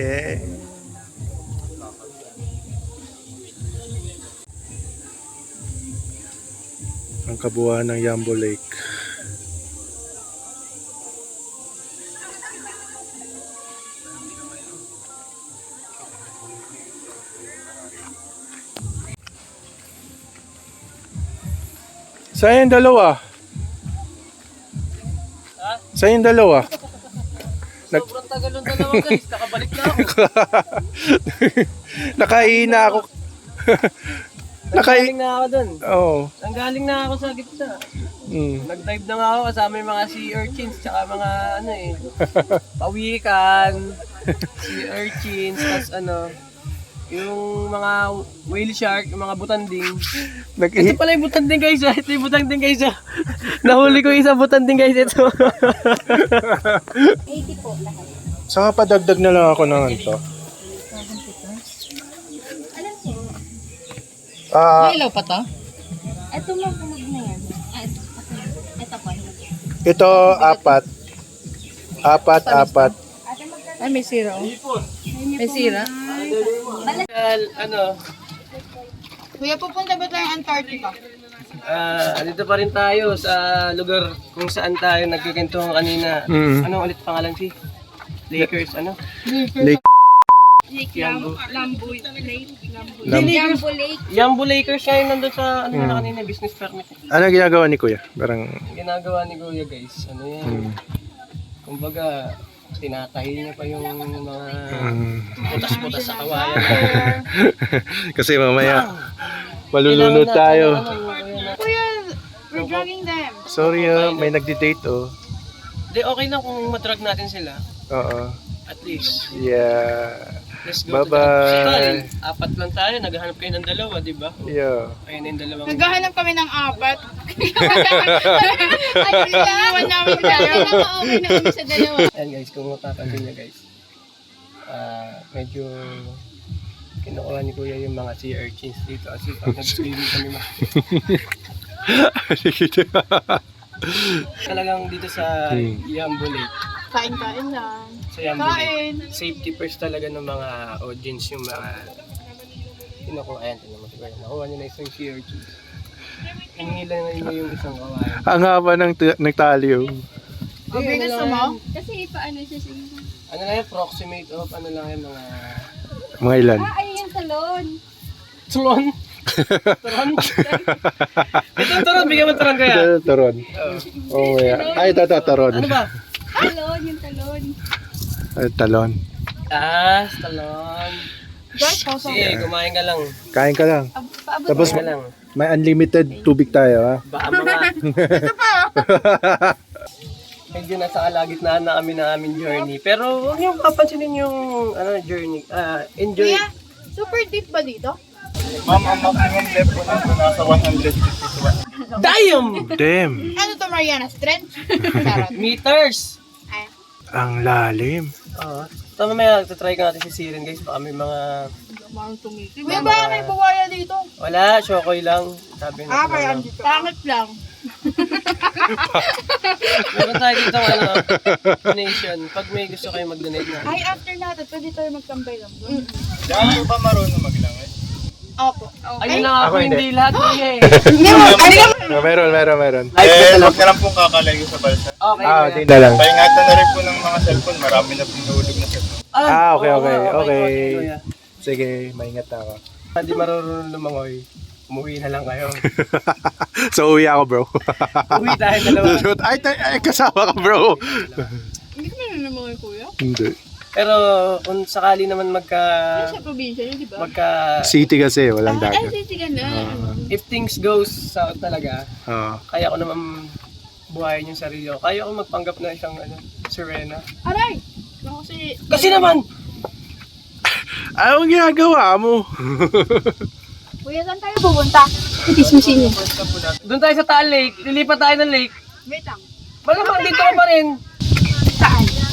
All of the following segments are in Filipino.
Yeah. Ang kabuuan ng Yambo Lake. Saan yung dalawa? Ha? Saan yung dalawa? Sobrang tagal ng dalawa guys, nakabalik na ako. Nakaihina ako. Nanggaling na ako dun. Oo. Nanggaling na ako sa gitna. Nag-dive na nga ako kasama yung mga sea urchins, tsaka mga ano eh, pawikan, sea urchins, tas ano, yung mga whale shark, yung mga butanding. Ito pala yung butanding guys, ito yung butanding guys. Nahuli ko yung isang butanding guys, ito. 80 po lahat. Saka padagdag na lang ako ng ito. Alam po. Ah, Ilaw pa to? Ito mabunog na yan. Ito po. ito apat. Apat. Ay, may sira. May sira. Ano, Kuya, pupunta ba tayong Antarctica? dito pa rin tayo sa lugar kung saan tayo nagkikintuhan kanina. Ano ulit pangalan si? Lakers, ano? Lake. Yambo. Yambo Lake. Yambo Lakers siya yung nandun sa ano na kanina, business permit. Ano ginagawa ni Kuya? Parang Ginagawa ni Kuya guys, ano yan? Kumbaga, tinatahi niya pa yung mga butas-butas sa kawayan. kasi mamaya malulunod tayo. Kuya, we're dragging them. Sorry, may nagdi-date oh. Di okay na kung matrag natin sila. Oo. At least. Yeah. Let's go Bye-bye. to the apat lang tayo, naghahanap kayo ng dalawa, di ba? Yeah. Ayun na yung dalawang. Naghahanap kami ng apat. Ay, iwan namin tayo. Okay na kami sa dalawa. Ayan guys, kung matatanggol niya guys. Medyo kinukuha ni Kuya yung mga sea urchins dito kasi pag nag-swimming kami talagang dito sa Yambo Lake. Kain-kain lang. Sa Yambo Kain. Lake. Safety first talaga ng mga audience yung mga kinukuha. Ayan, tingnan mo siguro. Nakuha niyo na isang sea urchins. Hingilan na niyo yung isang kawayan. Ang haba ng tali oh. Okay, gusto mo? Kasi paano siya siya? Ano lang yung approximate of ano lang yung mga Mga ilan? Ay, yung talon. turon. Turon? Ito turon, bigyan mo turon kaya. Taron. Oh, yeah. Ay, taron. Ano ba? Talon, yung talon. Ay, talon. Talon. Guys, pausa. Sige, kumain ka lang. Kain ka lang. Paabot Tapos Kumain ka lang. may unlimited tubig tayo ha. Baka mga... Medyo nasa kalagitnaan na kami ng aming journey. Pero huwag niyo papansinin yung journey. Enjoy. Kuya, super deep ba dito? Ma'am, ang maximum depth po nito nasa 150 to 1. Damn! Damn. Ano to, Mariana's Trench? Charot. Meters! Ay, Ang lalim. Ito mamaya, try ka natin si Siren guys. Baka may mga... marang tumiti. Kuya, baka may buwaya dito. Wala, shokoy lang. Sabi na. Kaya andito. Pangit lang. Meron tayo dito donation. Pag may gusto kayo mag-donate na. Ay, after natin, pwede tayo magtambay lang doon. Diyan po ba marunong maglangay? Opo. Ayun na nga Ako po, hindi. hindi lahat niya eh. Meron. Huwag na lang pong kakalayo sa balsa. Okay. Ah, kuya. di na lang. Paingatan na rin po ng mga cellphone. Marami na pong nahulog na cellphone. Okay. Okay. Sige, maingat na ako. Hindi marunong lumangoy. Umuwi na lang kayo. So, uwi ako bro. Uwi tayo dalawa. ay, kasama ka bro. Hindi ko na naman kuya. Hindi. Pero kung sakali naman Sa probinsya yun, di ba? City kasi, walang Ay, dagat. sisigan na. if things goes south talaga, Oo. kaya ko naman buhayin yung sarili ko. Kaya ko magpanggap na isang Serena. Aray! Kasi naman! Anong ginagawa mo? Kuya, saan tayo pupunta? Tismisin niyo. Doon tayo sa Taal Lake, lilipat tayo ng lake. Wait lang. Malamang dito ka pa rin. Saan?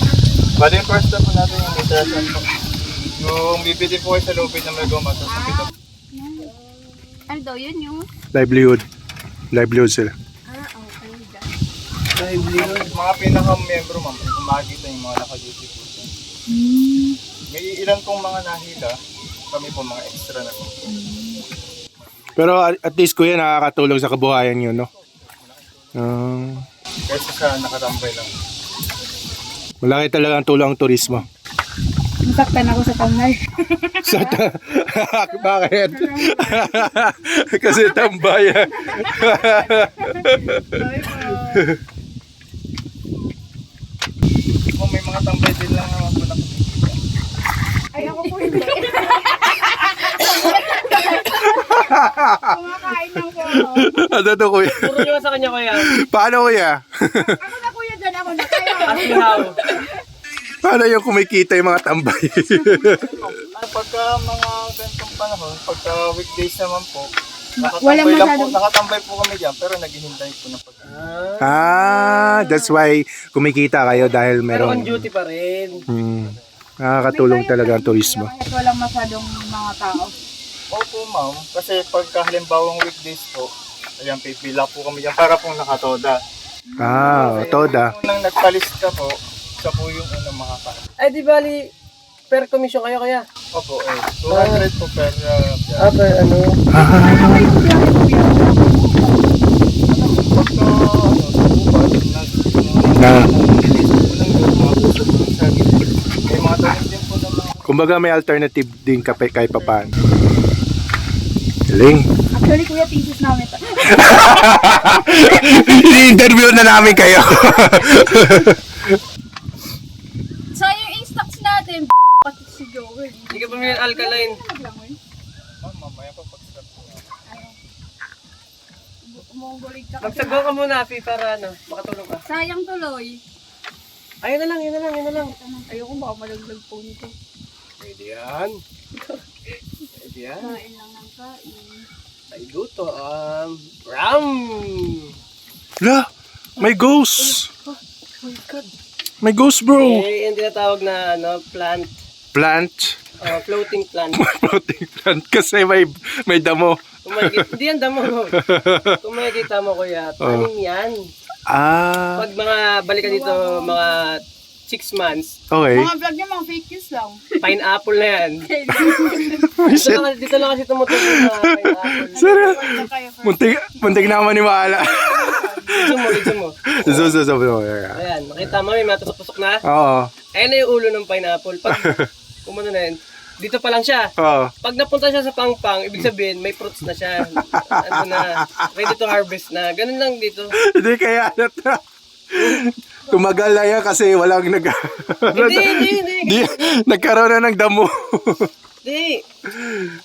Bali yung first step po natin yung interest po. Yung bibili po kayo sa lupit na may goma. Tapos Ano daw yun yung? Livelihood sila. Livelihood. mga pinaka-membro ma'am, kung makikita yung mga naka-duty po. May ilan pong mga nahila, kami po mga extra na po. Pero at least kuya, nakakatulong sa kabuhayan yun, no? Kaysa sa nakatambay lang. Malaki talaga ang tulong ang turismo. Nasaktan ako sa tamay. Bakit? Kasi tambayan. Kung may mga tambay din lang naman po na kumikita. Ay, ako po hindi. Kumakain lang po ako. Ano to kuya? Puro nyo sa kanya kuya. Paano kuya? Ako na kuya dyan, ako na kayo. Asihaw. Paano yung kumikita yung mga tambay? Pagka mga ganitong panahon, pagka weekdays naman po, Walang nakatambay po kami dyan, pero naghihintay po ng pagkain. That's why kumikita kayo dahil Pero on meron. duty pa rin. Nakakatulong talaga ang turismo. Kahit walang masyadong mga tao. Opo ma'am, kasi pagka halimbawang weekdays po, ayan, pipila po kami dyan para pong nakatoda. Toda. Kung nang nagpalista po, siya po yung unang makakain. Ay di bali, per commission kayo kaya? Opo, 200 po per biyahe. Per ano? Pagka, subukan, may mga tanim din po ng mga Kumbaga may alternative din kahit papaano. Galing. Actually, kuya, thesis namin ito. I-interview na namin kayo. So, yung in-stocks natin, pati si Joel. Hindi ka bumili ng alkaline. mamaya pa pag-start po. Umunggulig ka kasi. Magsagaw ka muna, Fi, para ano, makatulong ka. Sayang tuloy. Ayun na lang, yun na lang, yun na lang. Ayoko baka malaglag po nito. Pwede yan. Pwede yan. Kain lang ng kain. Ay, luto. Ram! La, may ghost. Oh my God. May ghost, bro. Eh, yung tinatawag na ano, plant. Plant. Floating plant. Floating plant kasi may damo. Kung makikita, hindi yan damo. Kung makikita mo kuya, tanim yan. Pag mga balikan dito, mga 6 months, Okay. Mga vlog niya, mga fake news lang. pineapple na yan. Shit. Dito lang kasi tumutuloy na pineapple. Sarap. Wala kayo first. Muntik na maniwala. Lidso mo. So. Ayan, makita mo, may matusok-tusok na. Oo. Ayan na yung ulo ng pineapple. Pag, kumano na yan, dito pa lang siya. Oo. Pag napunta siya sa pangpang, ibig sabihin, may fruits na siya. Ano na, ready to harvest na. Ganun lang dito. Hindi kaya tumagal na yan kasi walang Hindi. nagkaroon na ng damo. Hindi.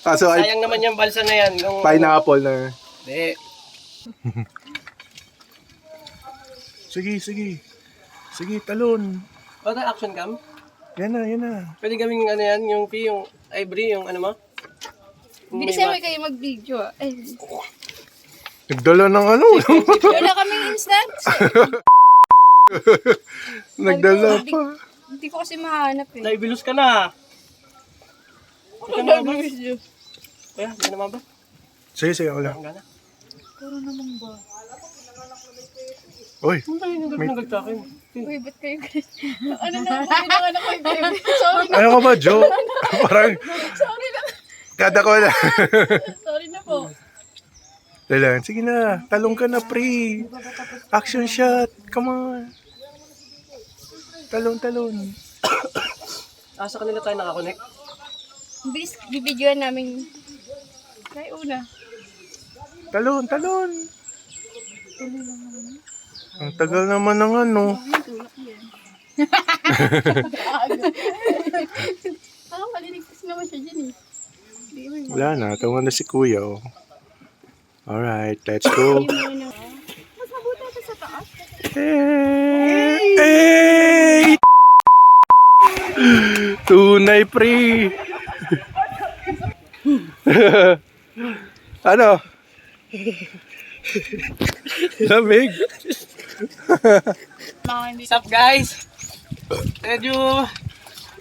Kaso ay Sayang naman yung balsa na yan. Kung, pineapple na. Hindi. Sige, talon. Bata action cam? Yan na. Pwede kaming ano yan, yung P, yung Ivory, yung ano mo? Bilis naman kayo mag-video ah. Ay, Nagdala ng ano. wala kaming instant. Nagdala pa. Hindi ko kasi mahanap eh. Naibilus ka na. Ika na ba? Kaya, hindi naman ba? Sige, wala. Ang gana. Oy, Ang tayo nang gabi sa akin. Uy, ba't kayo guys? Ano na, ginawa na ko yung baby. Sorry na, ano ka ba, Joe? Parang sorry na. kada ko na. Sorry na po. Dala, sige na, talong ka na, pre. Action shot, come on. Talon. Sa kanila tayo nakakonect. Bilis, bibidyoan namin. Kaya una. Talon. Ang tagal naman ng ano. Maliligtas naman siya dyan eh. Wala na, tawa na si Kuya. Oh. Alright, let's go. Mas mabuti ito sa taas. Hey! Tunay, pre. Ano? Lamig. What's up guys? Medyo,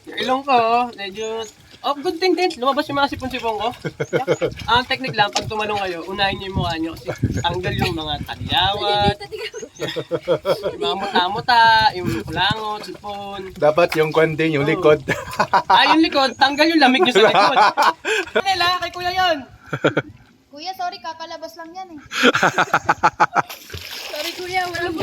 yung ilong ko, medyo Oh, good thing din. Lumabas yung mga sipon-sipon ko. Ang technique lang, pag tumalong kayo, unahin niyo yung mukha niyo kasi tanggal yung mga talyawat, yung mga muta-muta, yung kulangot, sipon. Dapat yung kwan din, yung likod. Yung likod, tanggal yung lamig niyo sa likod. Nila, kay kuya yun. Kuya, sorry, kakalabas lang yan eh. Sorry kuya, walang